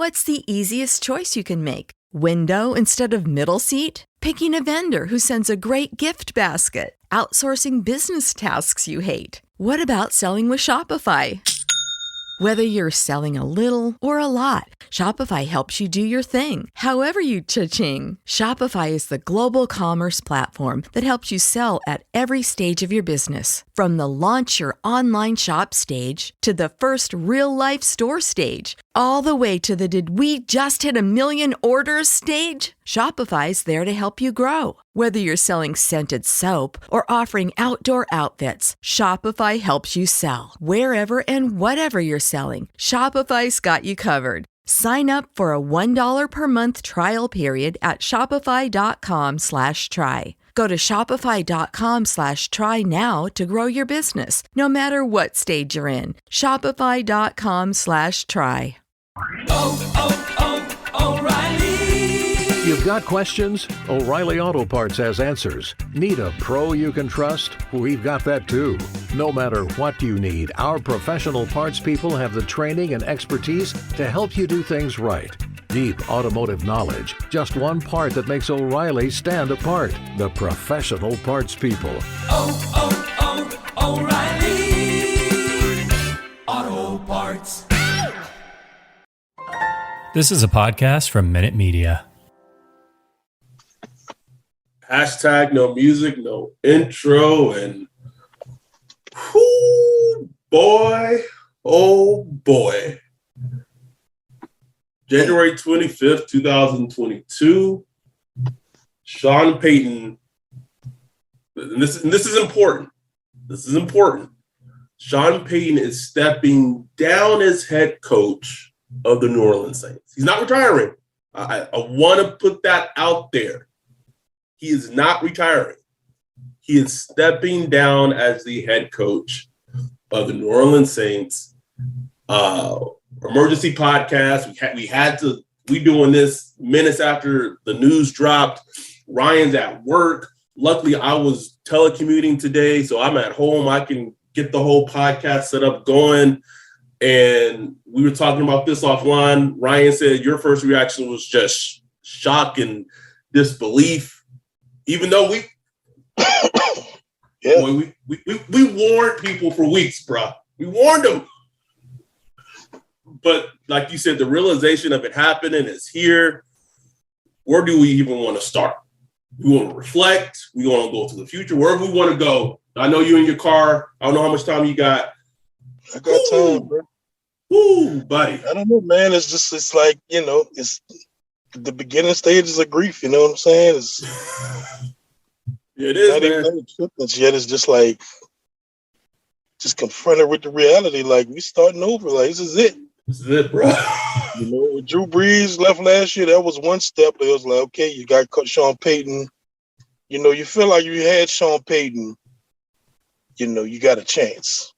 What's the easiest choice you can make? Window instead of middle seat? Picking a vendor who sends a great gift basket? Outsourcing business tasks you hate? What about selling with Shopify? Whether you're selling a little or a lot, Shopify helps you do your thing, however you cha-ching. Shopify is the global commerce platform that helps you sell at every stage of your business. From the launch your online shop stage to the first real-life store stage, all the way to the did we just hit a million orders stage. Shopify's there to help you grow. Whether you're selling scented soap or offering outdoor outfits, Shopify helps you sell. Wherever and whatever you're selling, Shopify's got you covered. Sign up for a $1 per month trial period at shopify.com/try. Go to shopify.com/try now to grow your business, no matter what stage you're in. Shopify.com/try. O'Reilly. You've got questions? O'Reilly Auto Parts has answers. Need a pro you can trust? We've got that too. No matter what you need, our professional parts people have the training and expertise to help you do things right. Deep automotive knowledge, just one part that makes O'Reilly stand apart. The professional parts people. O'Reilly Auto Parts. This is a podcast from Minute Media. Hashtag no music, no intro, and whoo, boy, oh boy. January 25th, 2022, Sean Payton, and this is important. This is important. Sean Payton is stepping down as head coach of the New Orleans Saints. He's not retiring. I want to put that out there. He is not retiring. He is stepping down as the head coach of the New Orleans Saints. Emergency podcast. We doing this minutes after the news dropped. Ryan's at work. Luckily, I was telecommuting today, so I'm at home. I can get the whole podcast set up going. And we were talking about this offline. Ryan said your first reaction was just shock and disbelief. Even though we warned people for weeks, bro. We warned them. But like you said, the realization of it happening is here. Where do we even want to start? We want to reflect. We want to go to the future. Wherever we want to go. I know you're in your car. I don't know how much time you got. I got time, bro. Ooh, buddy. I don't know, man. It's like, it's the beginning stages of grief, you know what I'm saying? It is, not even acceptance yet. It's just like, just confronted with the reality. Like, we starting over. Like, this is it. This is it, bro. When Drew Brees left last year, that was one step. It was like, okay, you got Sean Payton. You feel like you had Sean Payton. You got a chance.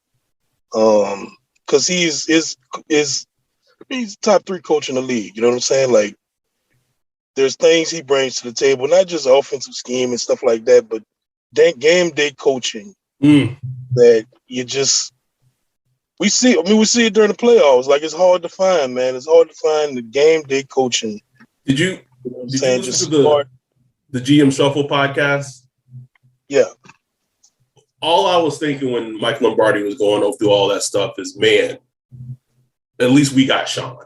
Because he's top 3 coach in the league. You know what I'm saying? Like, there's things he brings to the table, not just offensive scheme and stuff like that, but that game day coaching that we see it during the playoffs. Like, it's hard to find, man. It's hard to find the game day coaching. Did you listen to the GM Shuffle podcast? Yeah. All I was thinking when Mike Lombardi was going through all that stuff is, man, at least we got Sean,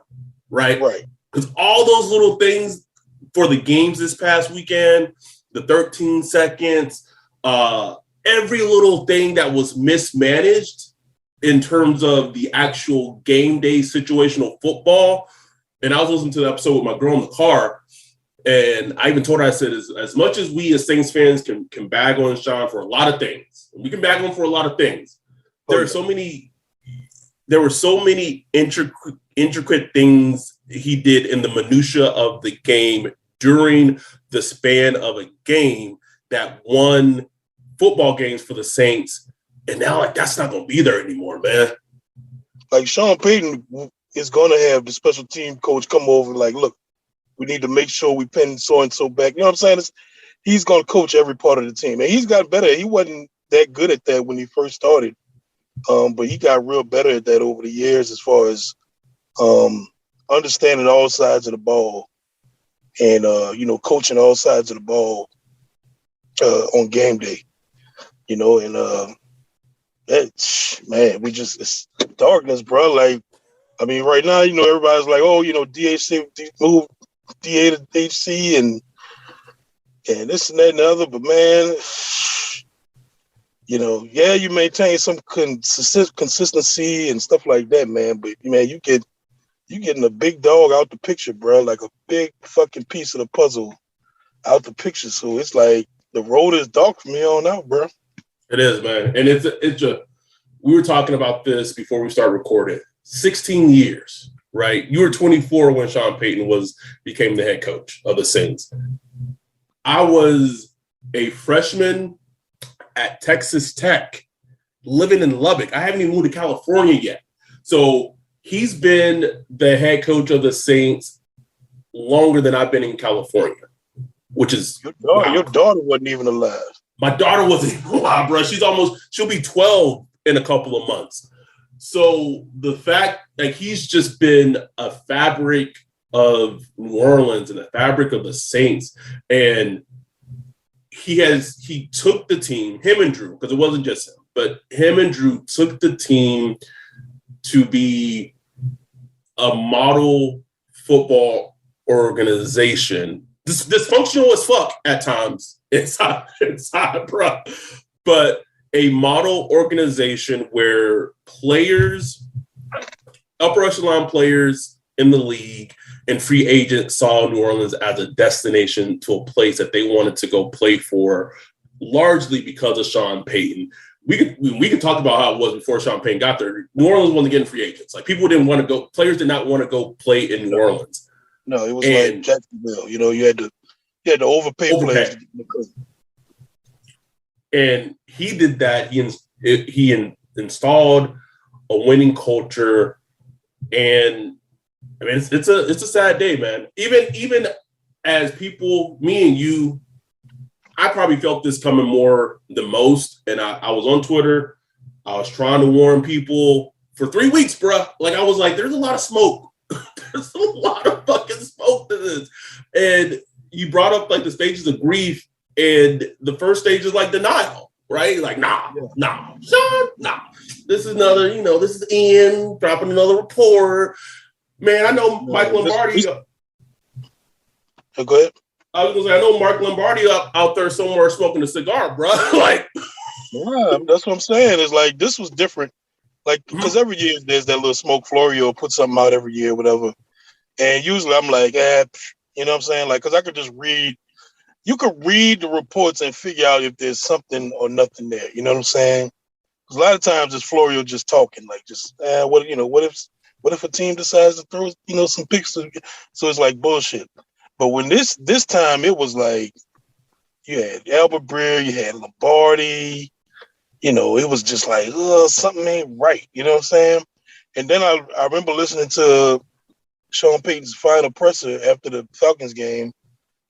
right? Right. Because all those little things for the games this past weekend, the 13 seconds, every little thing that was mismanaged in terms of the actual game day situational football. And I was listening to the episode with my girl in the car, and I even told her, I said, as much as we as Saints fans can bag on Sean for a lot of things, we can bag on for a lot of things. There were so many intricate things he did in the minutia of the game during the span of a game that won football games for the Saints. And now, like, that's not going to be there anymore, man. Like, Sean Payton is going to have the special team coach come over like, look, we need to make sure we pin so-and-so back. You know what I'm saying? He's going to coach every part of the team. And he's got better. He wasn't that good at that when he first started. But he got real better at that over the years as far as understanding all sides of the ball and, coaching all sides of the ball on game day, and it's darkness, bro. Like, I mean, right now, everybody's like, oh, DHC move DA to HC and this and that and the other, but man, you maintain some consistency and stuff like that, man. But man, you getting a big dog out the picture, bro. Like a big fucking piece of the puzzle out the picture. So it's like the road is dark from here on out, bro. It is, man, and it's we were talking about this before we started recording. 16 years, right? You were 24 when Sean Payton became the head coach of the Saints. I was a freshman at Texas Tech, living in Lubbock. I haven't even moved to California yet. So he's been the head coach of the Saints longer than I've been in California, which is your daughter wasn't even alive. My daughter wasn't even alive, bro. She'll be 12 in a couple of months. So the fact that he's just been a fabric of New Orleans and the fabric of the Saints, and he took the team, him and Drew, because it wasn't just him, but him and Drew took the team to be a model football organization. Dysfunctional as fuck at times inside, bro. But a model organization where players, upper echelon players in the league and free agents saw New Orleans as a destination to a place that they wanted to go play for, largely because of Sean Payton. We could talk about how it was before Sean Payton got there. New Orleans wasn't getting free agents. Like, people didn't want to go, players did not want to go play in New Orleans. No, it was like Jacksonville. You had to overpay players. And he did that. He installed a winning culture, and I mean, it's a sad day, man. Even as people, me and you, I probably felt this coming more than most. And I was on Twitter. I was trying to warn people for 3 weeks, bro. Like, I was like, there's a lot of smoke. There's a lot of fucking smoke to this. And you brought up like the stages of grief, and the first stage is like denial, right? Like, nah, Sean, nah. This is another, this is Ian dropping another report. Man, I know Mike Lombardi. Go ahead. I was gonna say, I know Mark Lombardi out there somewhere smoking a cigar, bro. Like, yeah, that's what I'm saying. It's like, this was different. Like, because every year there's that little smoke Florio put something out every year, whatever. And usually I'm like, you know what I'm saying? Like, because I could just read. You could read the reports and figure out if there's something or nothing there. You know what I'm saying? Because a lot of times it's Florio just talking, like, just what if a team decides to throw some picks? So it's like bullshit. But when this time it was like, you had Albert Breer, you had Lombardi. It was just like, something ain't right. You know what I'm saying? And then I remember listening to Sean Payton's final presser after the Falcons game.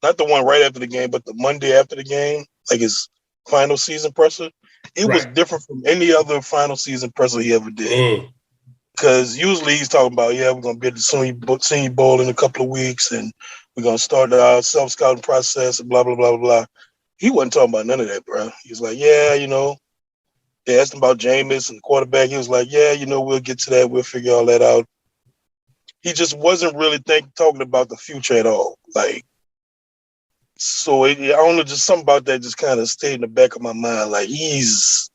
Not the one right after the game, but the Monday after the game, like his final season presser. It was different from any other final season presser he ever did. Because usually he's talking about, we're going to be at the Senior Bowl in a couple of weeks, and we're going to start our self-scouting process, and blah, blah, blah, blah, blah. He wasn't talking about none of that, bro. He was like, they asked him about Jameis and the quarterback. He was like, we'll get to that. We'll figure all that out. He just wasn't really talking about the future at all. Like, so I don't know, just something about that just kind of stayed in the back of my mind. Like, he's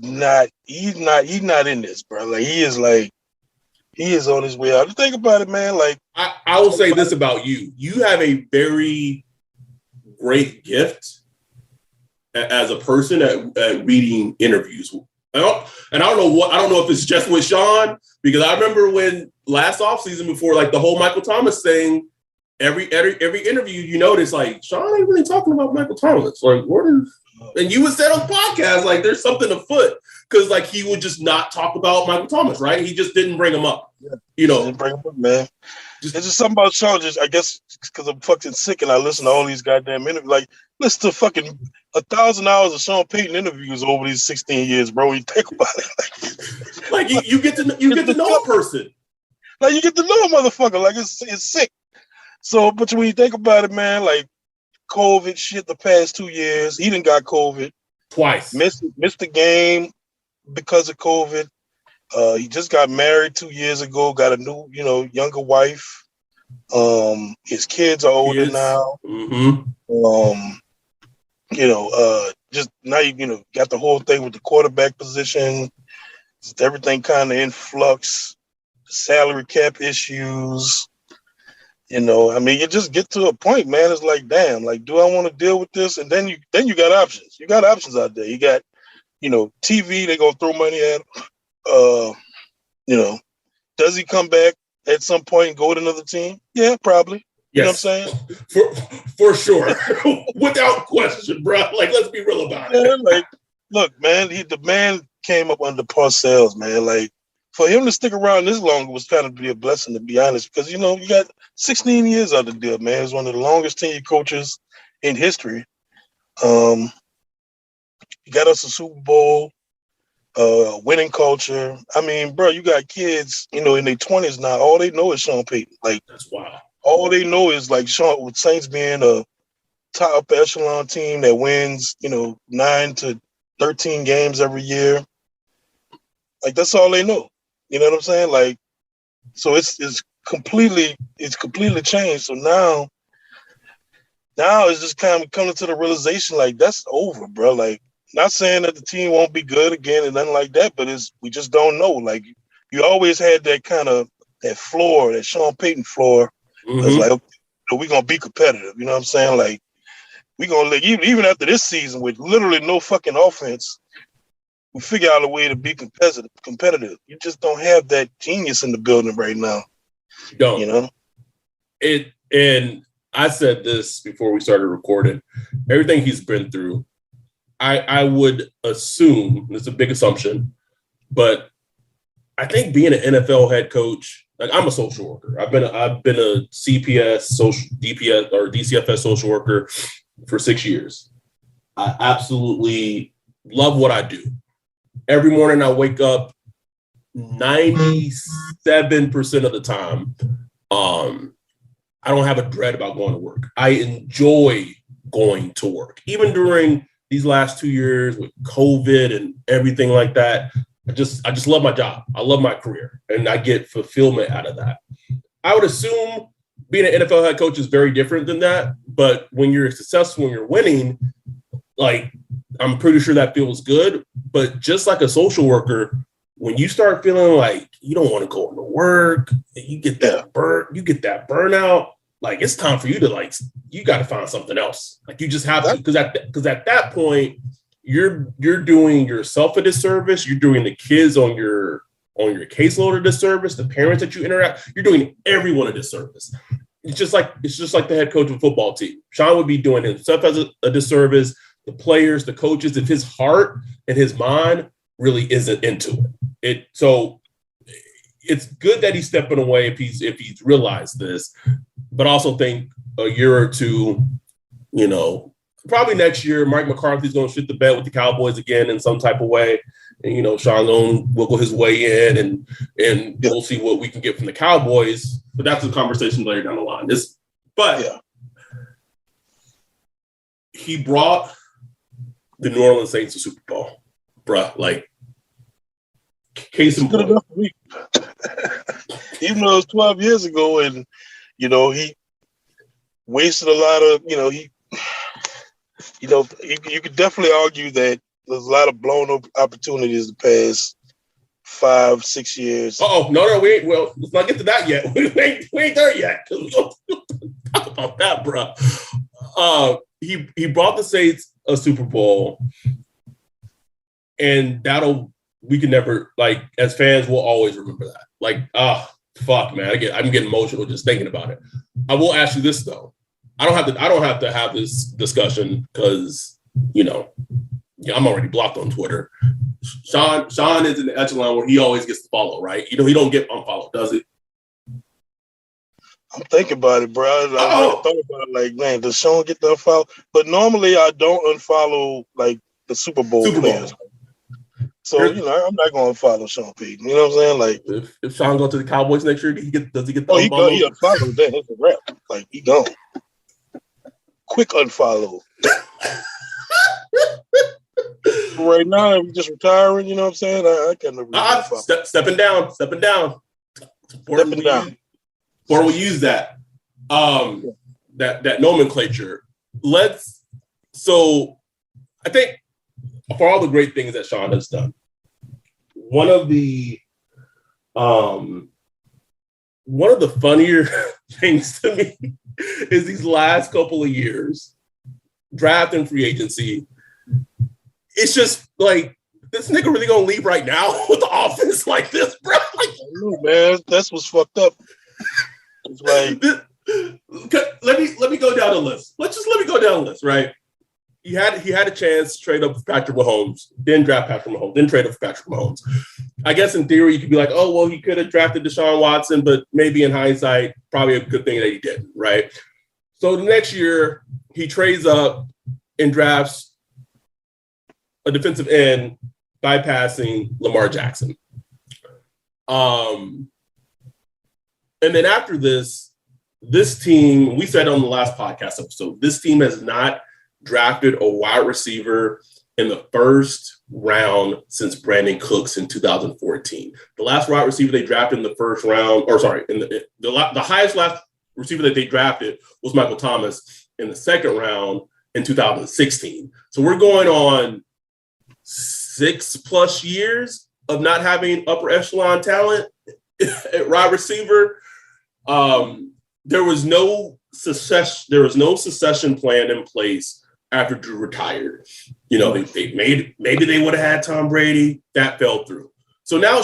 not in this, bro. Like, he is on his way out. Think about it, man. Like, I will say this about you. You have a very great gift as a person at reading interviews. I don't know if it's just with Sean, because I remember when last offseason, before like the whole Michael Thomas thing, every interview you notice, like, Sean ain't really talking about Michael Thomas. Like, what is? And you would say on the podcast, like, there's something afoot, because like he would just not talk about Michael Thomas, right? He just didn't bring him up. Didn't bring him up, man. It's just something about Sean. Just, I guess because I'm fucking sick and I listen to all these goddamn interviews. Like, listen to fucking 1,000 hours of Sean Payton interviews over these 16 years, bro. You think about it, like you get to know a person. Like you get to know a motherfucker. Like it's sick. So, but when you think about it, man, like COVID shit the past 2 years, he done got COVID. Twice. Missed the game because of COVID. He just got married 2 years ago, got a new, younger wife. His kids are older now. Mm-hmm. Just now got the whole thing with the quarterback position. Just everything kind of in flux. Salary cap issues. You just get to a point, man. It's like, damn, like, do I want to deal with this? And then you got options. You got options out there. You got, TV. They're gonna throw money at him. Does he come back at some point and go with another team? Yeah, probably. You know what I'm saying? For sure. Without question, bro. Like, let's be real about it. Like, look, man, the man came up under Parcells, man. Like, for him to stick around this long was kind of be a blessing, to be honest, because, you got 16 years out of the deal, man. He's one of the longest tenured coaches in history. He got us a Super Bowl, winning culture. I mean, bro, you got kids, in their 20s now. All they know is Sean Payton. Like, that's wild. All they know is like Sean, with Saints being a top echelon team that wins, 9 to 13 games every year. Like, that's all they know. You know what I'm saying? Like, so it's completely changed. So now it's just kind of coming to the realization, like, that's over, bro. Like, not saying that the team won't be good again and nothing like that, but we just don't know. Like, you always had that kind of that floor, that Sean Payton floor. Mm-hmm. It's like, okay, we're gonna be competitive. You know what I'm saying? Like, we're gonna even after this season with literally no fucking offense, we figure out a way to be competitive. You just don't have that genius in the building right now. You don't. And I said this before we started recording. Everything he's been through, I would assume, it's a big assumption, but I think being an NFL head coach, like, I'm a social worker. I've been a CPS, social DPS or DCFS social worker for 6 years. I absolutely love what I do. Every morning I wake up 97% of the time. I don't have a dread about going to work. I enjoy going to work. Even during these last 2 years with COVID and everything like that, I just love my job. I love my career, and I get fulfillment out of that. I would assume being an NFL head coach is very different than that, but when you're successful, when you're winning, like, I'm pretty sure that feels good. But just like a social worker, when you start feeling like you don't want to go into work, you get that burnout, like, it's time for you to, you got to find something else. Like, you just have to, because at that point, you're doing yourself a disservice. You're doing the kids on your caseload a disservice. The parents that you interact, you're doing everyone a disservice. It's just like the head coach of a football team. Sean would be doing himself as a disservice. The players, the coaches, if his heart and his mind really isn't into it. So it's good that he's stepping away if he's realized this, but also think a year or two, probably next year, Mike McCarthy's going to shit the bed with the Cowboys again in some type of way. And, Sean going to wiggle his way in and we'll see what we can get from the Cowboys. But that's a conversation later down the line. He brought the New Orleans Saints to Super Bowl, bruh. Like, case in point. Even though it was 12 years ago and, he wasted a lot of, you could definitely argue that there's a lot of blown up opportunities the past 5-6 years. Oh no, we ain't. Well, let's not get to that yet. We ain't there yet. We don't talk about that, bro. He brought the Saints a Super Bowl, and we can never, like, as fans, we'll always remember that. Like, fuck, man, I'm getting emotional just thinking about it. I will ask you this though. I don't have to have this discussion because, I'm already blocked on Twitter. Sean is in the echelon where he always gets to follow, right? He don't get unfollowed, does he? I'm thinking about it, bro. I really thought about it, like, man, does Sean get the unfollow? But normally I don't unfollow, like, the Super Bowl players. So, I'm not going to follow Sean Payton. You know what I'm saying? Like, if Sean goes to the Cowboys next year, does he get the he unfollowed that. It's a wrap. Like, he gone. Quick unfollow. Right now, I'm just retiring. You know what I'm saying? I can't stepping down. Before we use that, that nomenclature. So I think for all the great things that Sean has done, one of the funnier things to me is these last couple of years, draft and free agency. It's just like, this nigga really gonna leave right now with the offense like this, bro? Like, man, that's what's fucked up. It's like, let me go down the list. Let me go down the list, right? He had a chance to trade up for Patrick Mahomes, then draft Patrick Mahomes, then trade up for Patrick Mahomes. I guess in theory you could be like, oh well, he could have drafted Deshaun Watson, but maybe in hindsight, probably a good thing that he didn't, right? So the next year he trades up and drafts a defensive end, bypassing Lamar Jackson. And then after this team, we said on the last podcast episode, this team has not drafted a wide receiver in the first round since Brandon Cooks in 2014. The last wide receiver they drafted in the first round, the highest last receiver that they drafted was Michael Thomas in the second round in 2016. So we're going on 6+ years of not having upper echelon talent at wide receiver. There was no succession plan in place after Drew retired. Maybe they would have had Tom Brady. That fell through. So now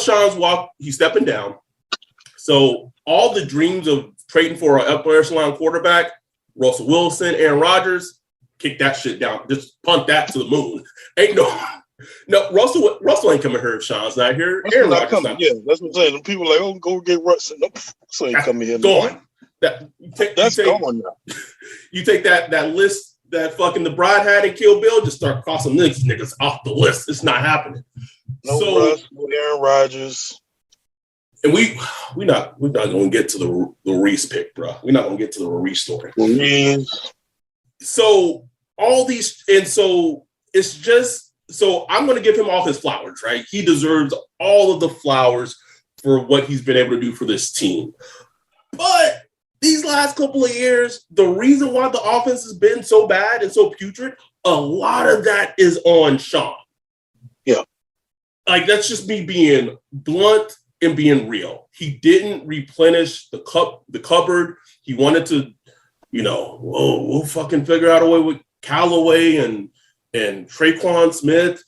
he's stepping down. So all the dreams of trading for an upper echelon quarterback, Russell Wilson, Aaron Rodgers, kick that shit down. Just punt that to the moon. Ain't no, Russell ain't coming here if Sean's not here. Aaron Rodgers not. Yeah, that's what I'm saying. People are like, oh, go get Russell. Nope, Russell ain't coming here. Gone. Gone now. You take that list that fucking the Bride had in Kill Bill, just start crossing niggas off the list. It's not happening. No Russell, Aaron Rodgers. And we're not going to get to the Reese pick, bro. We're not going to get to the Reese story. So all these, and so it's just, so I'm going to give him all his flowers, right? He deserves all of the flowers for what he's been able to do for this team. But these last couple of years, the reason why the offense has been so bad and so putrid, a lot of that is on Sean. Yeah. Like, that's just me being blunt and being real. He didn't replenish the cupboard. He wanted to, we'll fucking figure out a way with Callaway and Traquan Smith.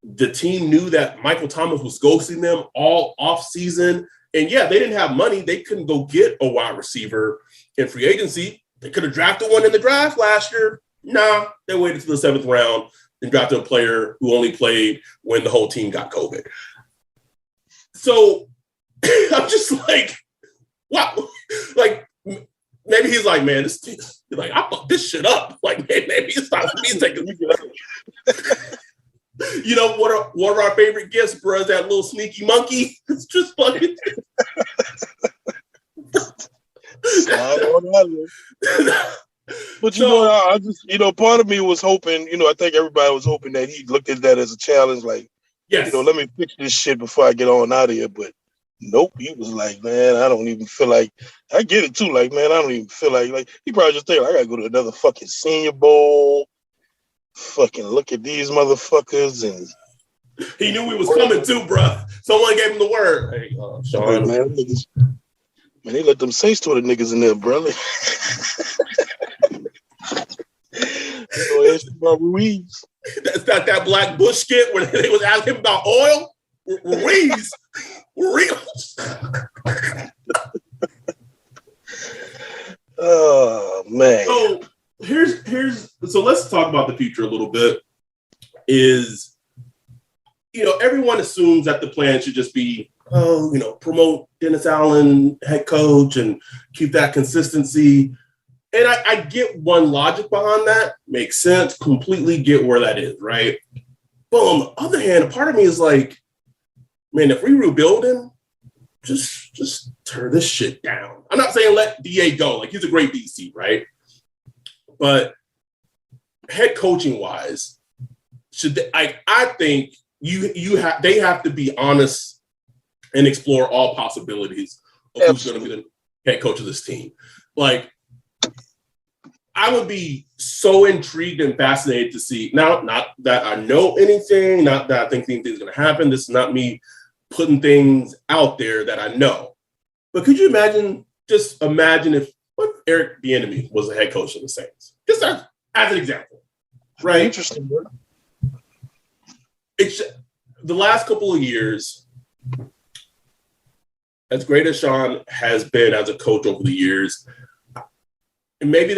The team knew that Michael Thomas was ghosting them all off season. And yeah, they didn't have money. They couldn't go get a wide receiver in free agency. They could have drafted one in the draft last year. Nah, they waited to the 7th round and drafted a player who only played when the whole team got COVID. So I'm just like, wow. Like, maybe he's like, man, this team, like, I fucked this shit up. Like, maybe it's time for me to take a what are our favorite gifts, bro? That little sneaky monkey. It's just fucking. But I just, part of me was hoping, I think everybody was hoping that he looked at that as a challenge, like, yes, let me fix this shit before I get on out of here. But nope, he was like, man, I don't even feel like, I get it too, like, man, I don't even feel like he probably just think, I gotta go to another fucking Senior Bowl, fucking look at these motherfuckers, and he knew we was coming too, bro. Someone gave him the word. Hey, Sean, man, they let them Saints to the niggas in there, brother. About Ruiz. That's not that Black Bush skit where they was asking him about oil. Ruiz. Oh man. So let's talk about the future a little bit. Is everyone assumes that the plan should just be promote Dennis Allen head coach and keep that consistency. And I get one logic behind that. Makes sense. Completely get where that is, right? But on the other hand, a part of me is like, man, if we rebuilding, just turn this shit down. I'm not saying let DA go. Like, he's a great DC, right? But head coaching wise, I think they have to be honest and explore all possibilities of who's going to be the head coach of this team. Like, I would be so intrigued and fascinated to see. Now, not that I know anything, not that I think anything's going to happen. This is not me putting things out there that I know. But could you imagine if what Eric Bieniemy was the head coach of the Saints? Just as an example, right? Interesting. Bro. It's the last couple of years, as great as Sean has been as a coach over the years, and maybe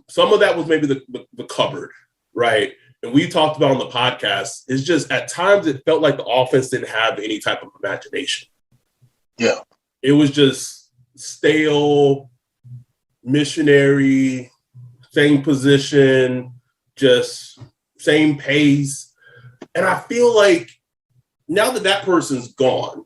some of that was maybe the cupboard, right? And we talked about on the podcast, it's just at times it felt like the offense didn't have any type of imagination. Yeah. It was just stale, missionary, same position, just same pace. And I feel like now that person's gone,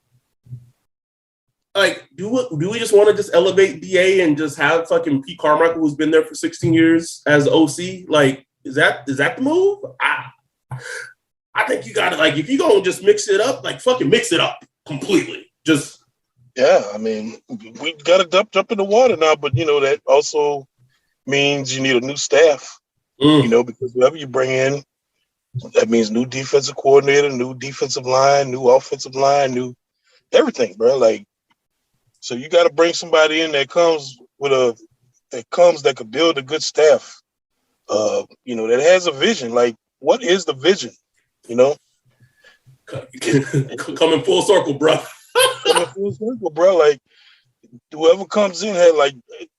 like, do we just want to just elevate DA and just have fucking Pete Carmichael, who's been there for 16 years as OC? Like, is that the move? I think you gotta, like, if you gonna just mix it up, like, fucking mix it up completely. Just I mean, we gotta jump in the water now, but that also means you need a new staff. Because whoever you bring in, that means new defensive coordinator, new defensive line, new offensive line, new everything, bro. Like, so you got to bring somebody in that could build a good staff. That has a vision. Like, what is the vision? Coming full circle, bro. Coming full circle, bro. Like, whoever comes in had, like,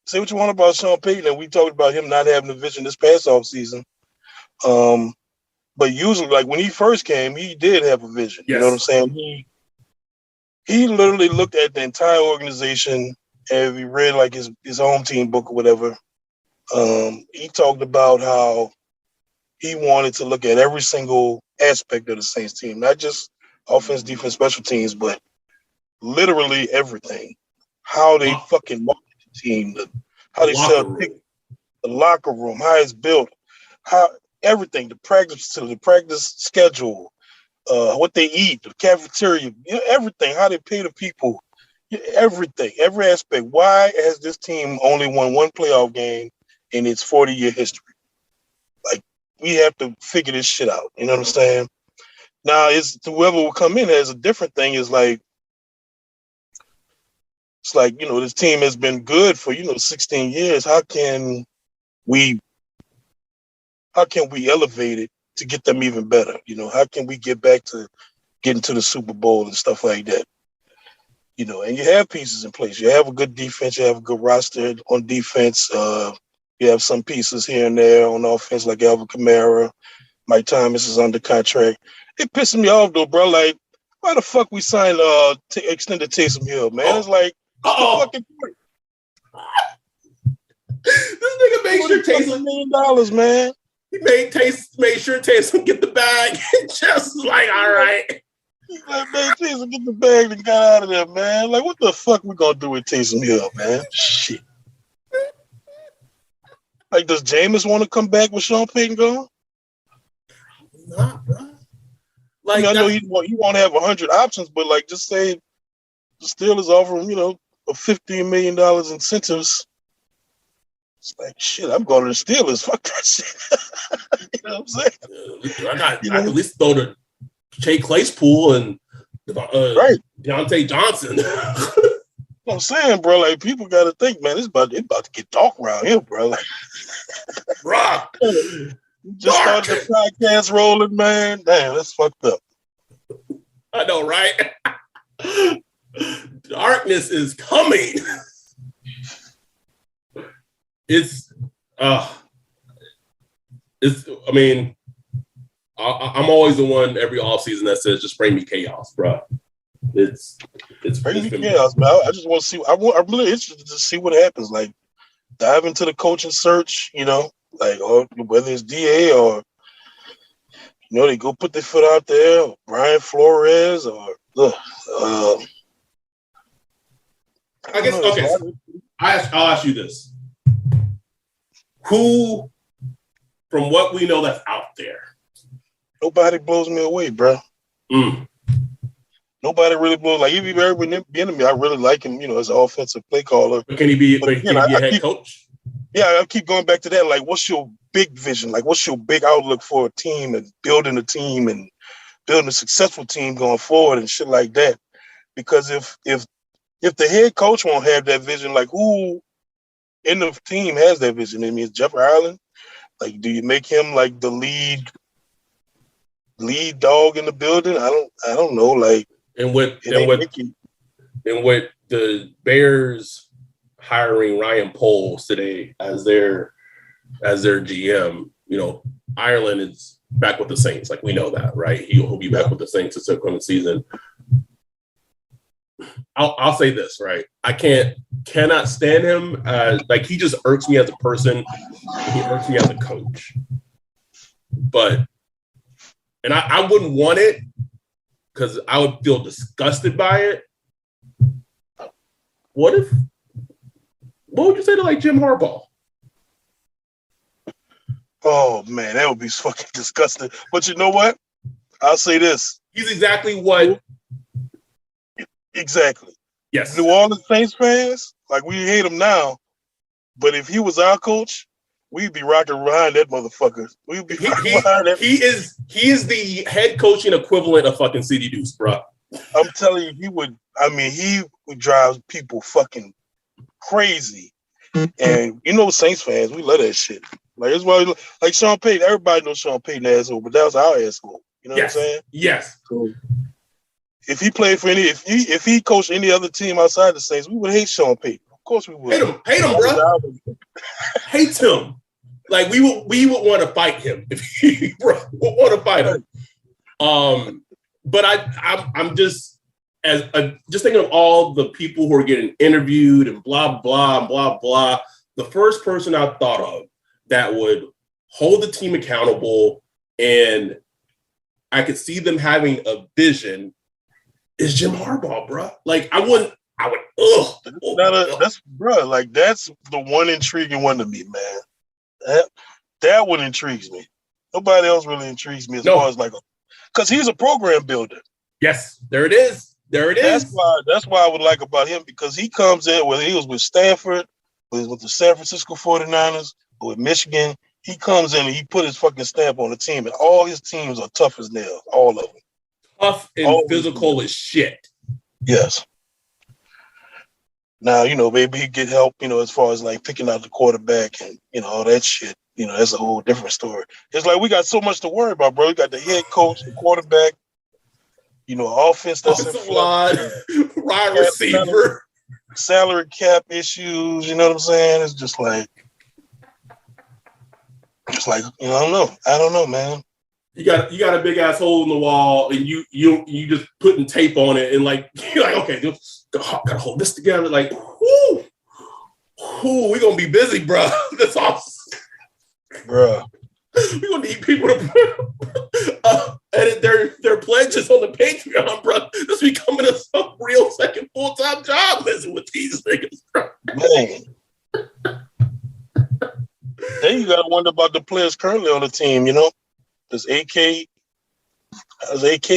say what you want about Sean Payton, and we talked about him not having a vision this past offseason. But usually, like, when he first came, he did have a vision. Yes. You know what I'm saying? He literally looked at the entire organization, and he read, like, his home team book or whatever. He talked about how he wanted to look at every single aspect of the Saints team, not just offense, defense, special teams, but literally everything. How they fucking market the team, how they sell tickets, the locker room, how it's built, how everything, the practice schedule, what they eat, the cafeteria, everything, how they pay the people, everything, every aspect. Why has this team only won one playoff game in its 40-year history? Like, we have to figure this shit out. You know what I'm saying? Now, whoever will come in as a different thing is like, it's like, this team has been good for, 16 years. How can we elevate it to get them even better? How can we get back to getting to the Super Bowl and stuff like that? And you have pieces in place. You have a good defense. You have a good roster on defense. You have some pieces here and there on offense, like Alvin Kamara. Mike Thomas is under contract. It pisses me off, though, bro. Like, why the fuck we signed extended Taysom Hill, man? It's like, fucking point. This nigga made sure Taysom $1 million, man. He made sure Taysom get the bag. Just like, all right. He made Taysom get the bag and got out of there, man. Like, what the fuck we gonna do with Taysom Hill, man? Shit. Like, does Jameis want to come back with Sean Payton gone? Nah, bro. Like, I know he won't have 100 options, but, like, just say the Steelers offer him, a $15 million incentives. It's like, shit, I'm going to the Steelers. Fuck that shit. You know what I'm saying? I can at least throw to Jay Claypool and right. Deontay Johnson. I'm saying, bro, like, people got to think, man, it's about to get dark around here, bro. Like, Rock. Just started the podcast rolling, man. Damn, that's fucked up. I know, right? Darkness is coming. I mean, I'm always the one every offseason that says, just bring me chaos, bro. It's bring me chaos, man. I just want to see. I'm really interested to see what happens. Like, dive into the coaching search, like, or whether it's DA or, they go put their foot out there, or Brian Flores or I guess okay. I'll ask you this: who, from what we know that's out there, nobody blows me away, bro. Nobody really blows. Like if you've ever been me, I really like him. As an offensive play caller. But can he be? Can he be a head coach? Yeah, I keep going back to that. Like, what's your big vision? Like, what's your big outlook for a team and building a team and building a successful team going forward and shit like that? Because if the head coach won't have that vision, like who in the team has that vision? I mean, Jeff Ireland. Like, do you make him like the lead dog in the building? I don't know. Like, and with the Bears hiring Ryan Poles today as their GM, Ireland is back with the Saints. Like, we know that, right? He'll be back with the Saints this upcoming season. I'll say this, right? I cannot stand him. Like, he just irks me as a person. He irks me as a coach. And I wouldn't want it because I would feel disgusted by it. What would you say to like Jim Harbaugh? Oh man, that would be fucking disgusting. But you know what? I'll say this. He's exactly what. Exactly. Yes. New Orleans Saints fans, like we hate him now, but if he was our coach, we'd be rocking behind that motherfucker. We'd be rocking behind that. He is the head coaching equivalent of fucking CD Deuce, bro. I'm telling you, he would drive people fucking crazy. And Saints fans, we love that shit. Like that's why, like Sean Payton, everybody knows Sean Payton asshole, but that was our asshole. You know what I'm saying? Yes. So, if he played for if he coached any other team outside the Saints, we would hate Sean Payton. Of course we would. Hate him, bro. Hate him. Like we would want to fight him if he would want to fight him. But I'm just just thinking of all the people who are getting interviewed and blah blah and blah blah. The first person I thought of that would hold the team accountable and I could see them having a vision is Jim Harbaugh, bro. Like that's bro. Like that's the one intriguing one to me, man. That one intrigues me. Nobody else really intrigues me as far as because he's a program builder. Yes, there it is. That's why I would like about him because he comes in whether he was with Stanford, with the San Francisco 49ers, or with Michigan. He comes in and he put his fucking stamp on the team, and all his teams are tough as nails, all of them. Tough and physical as shit. Yes. Now, maybe he get help, as far as like picking out the quarterback and, all that shit. That's a whole different story. It's like we got so much to worry about, bro. We got the head coach, the quarterback, offense that's in flux, wide receiver, salary cap issues. You know what I'm saying? It's just like, I don't know, man. You got a big ass hole in the wall, and you just putting tape on it, and like you're like, okay, gotta hold this together. Like, whoo, we gonna be busy, bro. That's awesome, bro. We gonna need people to edit their pledges on the Patreon, bro. This becoming a real second full-time job messing with these niggas, bro. Man. Then you gotta wonder about the players currently on the team. Does AK, like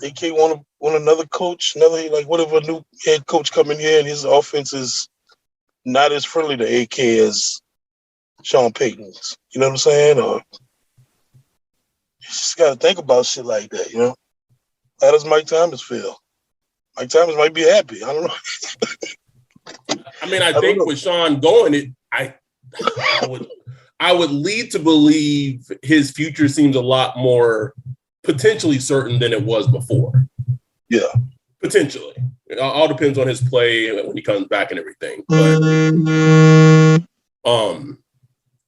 AK want another coach, what if a new head coach come in here and his offense is not as friendly to AK as Sean Payton's? You know what I'm saying? Or you just got to think about shit like that, How does Mike Thomas feel? Mike Thomas might be happy. I don't know. I mean, I think with Sean going, I would lead to believe his future seems a lot more potentially certain than it was before. Yeah. Potentially. It all depends on his play when he comes back and everything. But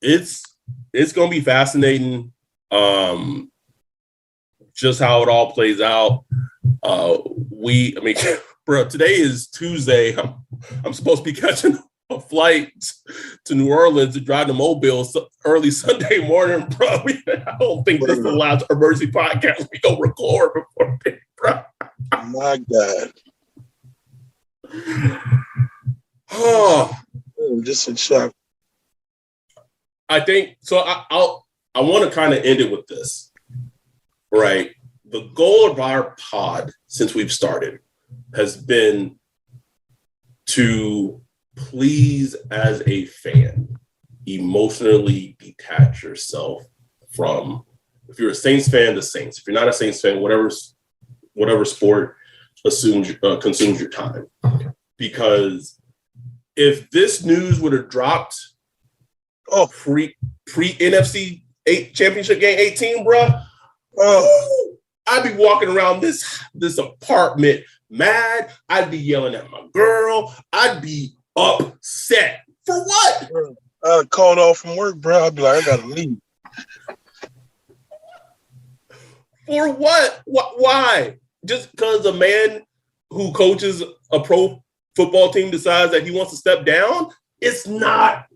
it's gonna be fascinating. Just how it all plays out. Bro, today is Tuesday. I'm supposed to be catching a flight to New Orleans to drive to Mobile early Sunday morning, bro. I don't think this is the last emergency podcast we go record before then, bro. My God. Oh, I'm just in shock. I think so. I want to kind of end it with this, right? The goal of our pod since we've started has been to please, as a fan, emotionally detach yourself from, if you're a Saints fan, the Saints. If you're not a Saints fan, whatever sport consumes your time. Because if this news would have dropped pre NFC 8 championship game 18, bro, I'd be walking around this apartment mad. I'd be yelling at my girl. I'd be upset. For what? I called off from work, bro. I'd be like, I gotta leave. For what? Why? Just because a man who coaches a pro football team decides that he wants to step down? It's not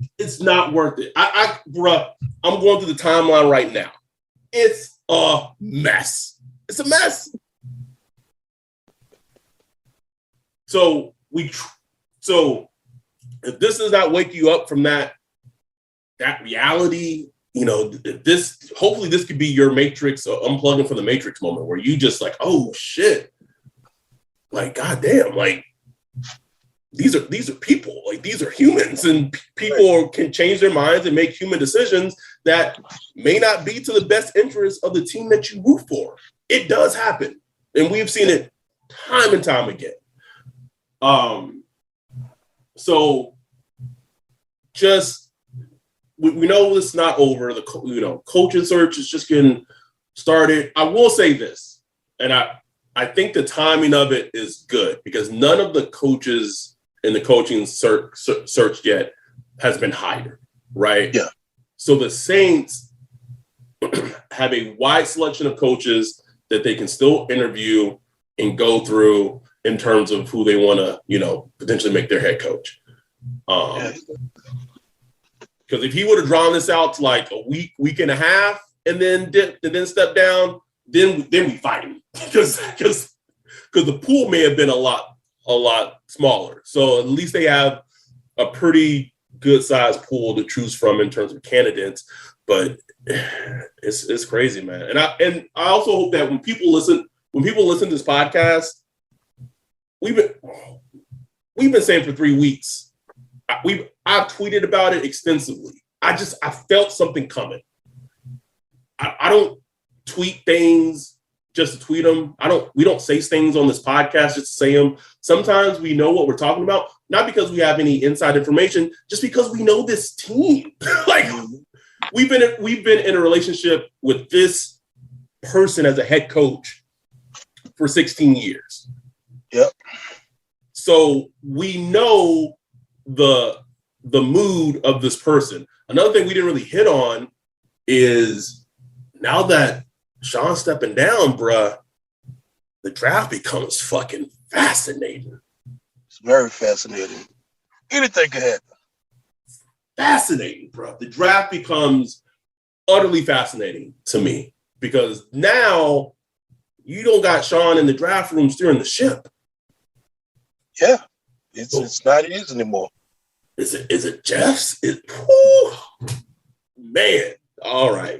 worth it. Bruh, I'm going through the timeline right now. It's a mess. It's a mess. So if this does not wake you up from that reality, hopefully this could be your Matrix or unplugging from the Matrix moment where you just like, oh shit, like goddamn, like these are people, like these are humans, and people can change their minds and make human decisions that may not be to the best interest of the team that you root for. It does happen, and we've seen it time and time again. So just we know it's not over. The coaching search is just getting started. I will say this, and I think the timing of it is good because none of the coaches in the coaching search yet has been hired, right? Yeah. So the Saints have a wide selection of coaches that they can still interview and go through in terms of who they want to, potentially make their head coach. Because if he would have drawn this out to like a week and a half, and then step down, then we fight him because the pool may have been a lot smaller. So at least they have a pretty good sized pool to choose from in terms of candidates. But it's crazy, man. And I also hope that when people listen to this podcast, we've been saying for 3 weeks. I've tweeted about it extensively. I felt something coming. I don't tweet things just to tweet them. We don't say things on this podcast just to say them. Sometimes we know what we're talking about, not because we have any inside information, just because we know this team. Like we've been in a relationship with this person as a head coach for 16 years. Yep. So we know the mood of this person. Another thing we didn't really hit on is now that Sean's stepping down, bruh, the draft becomes fucking fascinating. It's very fascinating. Anything could happen. Fascinating, bro. The draft becomes utterly fascinating to me because now you don't got Sean in the draft room steering the ship. Yeah, it's not his anymore. Is it Jeff's? Man, all right.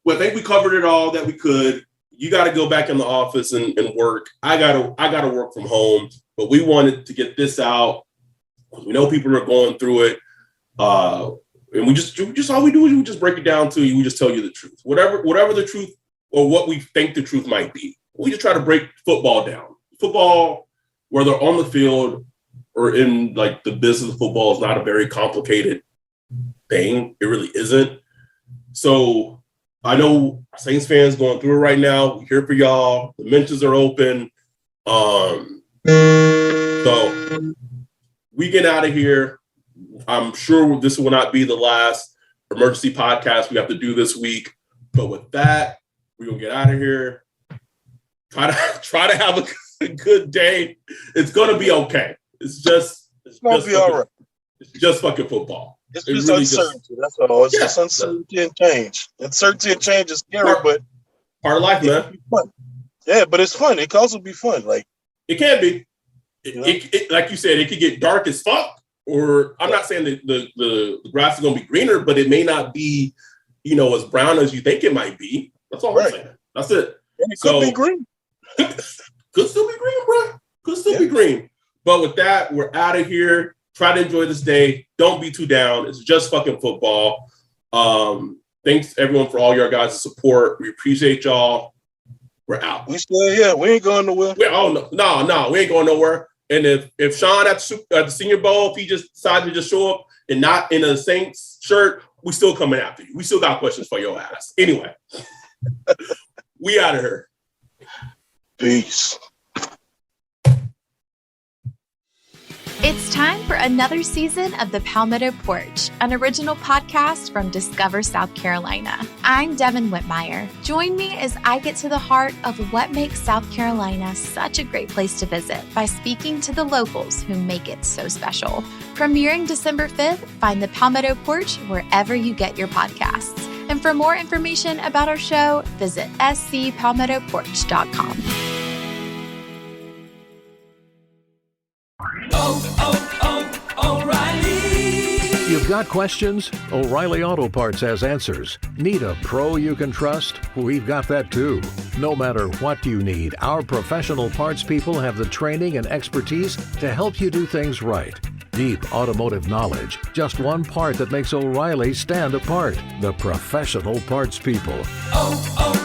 I think we covered it all that we could. You got to go back in the office and work. I gotta work from home. But we wanted to get this out. We know people are going through it. And we just all we do is we just break it down to you. We just tell you the truth. Whatever the truth or what we think the truth might be. We just try to break football down. Football, whether on the field or in like the business of football, is not a very complicated thing. It really isn't. So I know Saints fans going through it right now. We're here for y'all. The mentions are open. So we get out of here. I'm sure this will not be the last emergency podcast we have to do this week. But with that, we're gonna get out of here. Try to have a good day. It's gonna be okay. It's gonna be all right. It's just fucking football. It's It just really uncertainty. That's all. It's just uncertainty and change. Uncertainty and change is scary, but part of life, it man. can be fun. Yeah, but it's fun. It can also be fun. Like it can be. You know? It like you said, it could get dark as fuck. Or I'm not saying that the grass is gonna be greener, but it may not be, as brown as you think it might be. That's all I'm saying. That's it. And it could be green. Could still be green, bro. Could still be green. But with that, we're out of here. Try to enjoy this day. Don't be too down. It's just fucking football. Thanks everyone for all your guys' support. We appreciate y'all. We're out. We still here. We ain't going nowhere. No, we ain't going nowhere. And if Sean at the Senior Bowl, if he just decided to just show up and not in a Saints shirt, we still coming after you. We still got questions for your ass. Anyway, we out of here. Peace. It's time for another season of The Palmetto Porch, an original podcast from Discover South Carolina. I'm Devin Whitmire. Join me as I get to the heart of what makes South Carolina such a great place to visit by speaking to the locals who make it so special. Premiering December 5th, find The Palmetto Porch wherever you get your podcasts. And for more information about our show, visit scpalmettoporch.com. O'Reilly. You've got questions? O'Reilly Auto Parts has answers. Need a pro you can trust? We've got that too. No matter what you need, our professional parts people have the training and expertise to help you do things right. Deep automotive knowledge. Just one part that makes O'Reilly stand apart. The professional parts people. Oh,